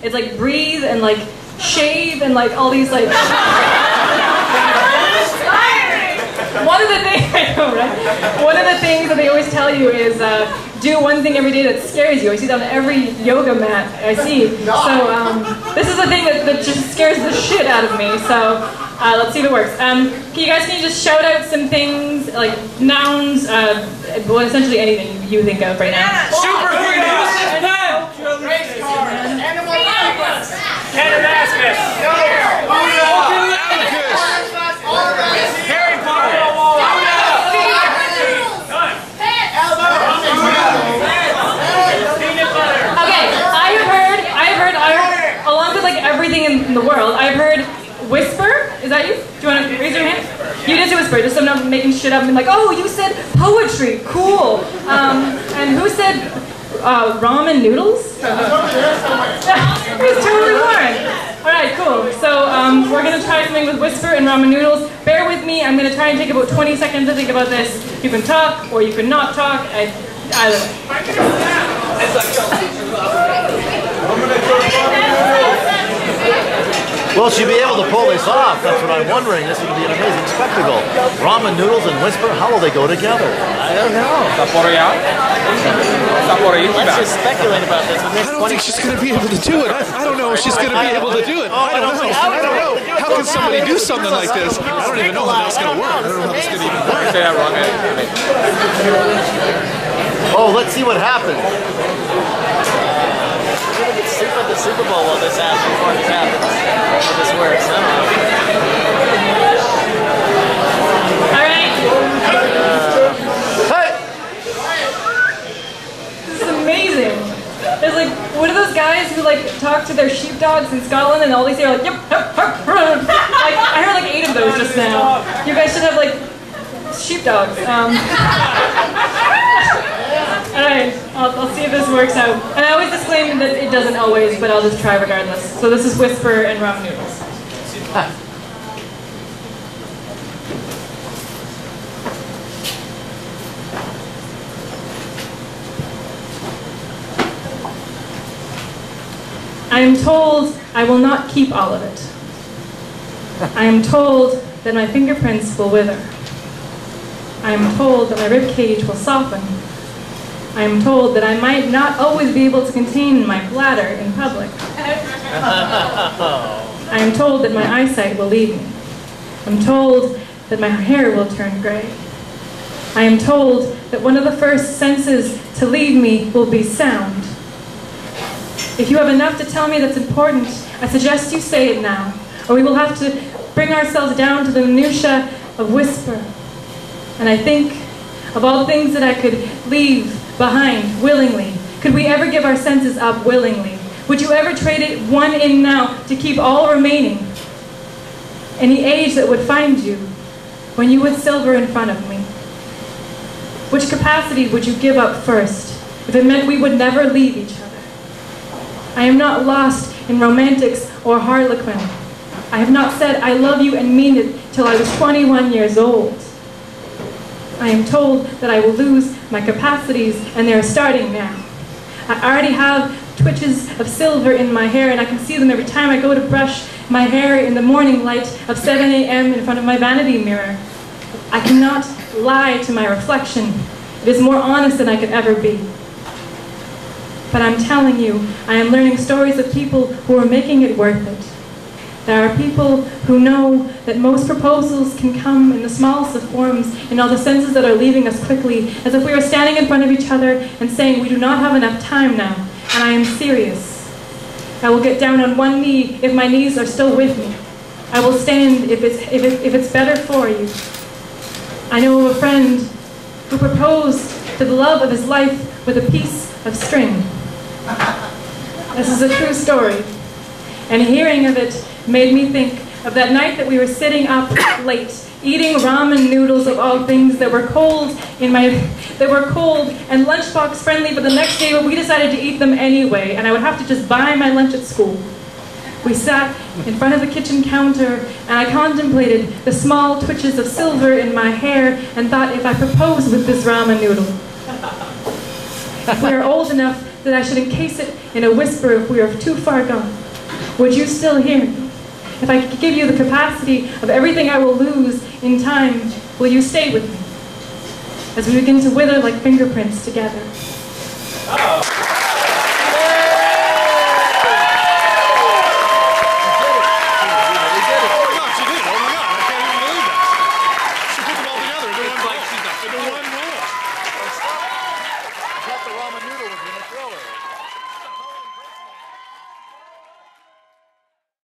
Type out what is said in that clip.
It's like breathe and like shave and like all these like. One of the things I know, right? One of the things that they always tell you is do one thing every day that scares you. I see that on every yoga mat I see. So this is the thing that just scares the shit out of me. So let's see if it works. Can you just shout out some things like nouns, well, essentially anything you think of right now? Superhero. Race car. Animal Abacus. Canamascus. Harry Potter. Okay, I've heard, along with like everything in the world, I've heard whisper. Is that you? Do you want to raise your hand? You did say whisper, just so I'm not making shit up and like, oh, you said poetry, cool. And who said ramen noodles? He's totally Warren. All right, cool. So we're gonna try something with whisper and ramen noodles. Bear with me. I'm gonna try and take about 20 seconds to think about this. You can talk or you can not talk. Either way. Will she be able to pull this off? That's what I'm wondering. This would be an amazing spectacle. Ramen noodles and whisper, how will they go together? I don't know. Let's just speculate about this. I don't think she's going to be able to do it. I don't know if she's going to be able to do it. I don't know. How can somebody do something like this? I don't even know how that's going to work. I don't know how this could even work. Say that wrong, Oh, let's see what happens. We're going to get sleep at the Super Bowl while this happens, before this happens. If this works, I don't know. All right. Hey! This is amazing. There's like, what are those guys who like talk to their sheepdogs in Scotland and all they say are like, yep, like, I heard like 8 of those just now. You guys should have like sheepdogs. Alright, I'll see if this works out. And I always disclaim that it doesn't always, but I'll just try regardless. So this is whisper and ramen noodles. I am told I will not keep all of it. I am told that my fingerprints will wither. I am told that my rib cage will soften. I am told that I might not always be able to contain my bladder in public. I am told that my eyesight will leave me. I'm told that my hair will turn gray. I am told that one of the first senses to leave me will be sound. If you have enough to tell me that's important, I suggest you say it now, or we will have to bring ourselves down to the minutiae of whisper. And I think of all the things that I could leave behind willingly. Could we ever give our senses up willingly? Would you ever trade it one in now to keep all remaining? Any age that would find you when you would silver in front of me? Which capacity would you give up first if it meant we would never leave each other? I am not lost in romantics or harlequin. I have not said I love you and mean it till I was 21 years old. I am told that I will lose my capacities, and they are starting now. I already have twitches of silver in my hair, and I can see them every time I go to brush my hair in the morning light of 7 a.m. in front of my vanity mirror. I cannot lie to my reflection. It is more honest than I could ever be. But I'm telling you, I am learning stories of people who are making it worth it. There are people who know that most proposals can come in the smallest of forms, in all the senses that are leaving us quickly, as if we are standing in front of each other and saying, we do not have enough time now, and I am serious. I will get down on one knee if my knees are still with me. I will stand if it's better for you. I know of a friend who proposed to the love of his life with a piece of string. This is a true story, and hearing of it made me think of that night that we were sitting up late, eating ramen noodles of all things that were cold and lunchbox friendly, but the next day we decided to eat them anyway, and I would have to just buy my lunch at school. We sat in front of the kitchen counter, and I contemplated the small twitches of silver in my hair and thought, if I propose with this ramen noodle, if we are old enough that I should encase it in a whisper if we are too far gone. Would you still hear me? If I could give you the capacity of everything I will lose in time, will you stay with me? As we begin to wither like fingerprints together. Oh.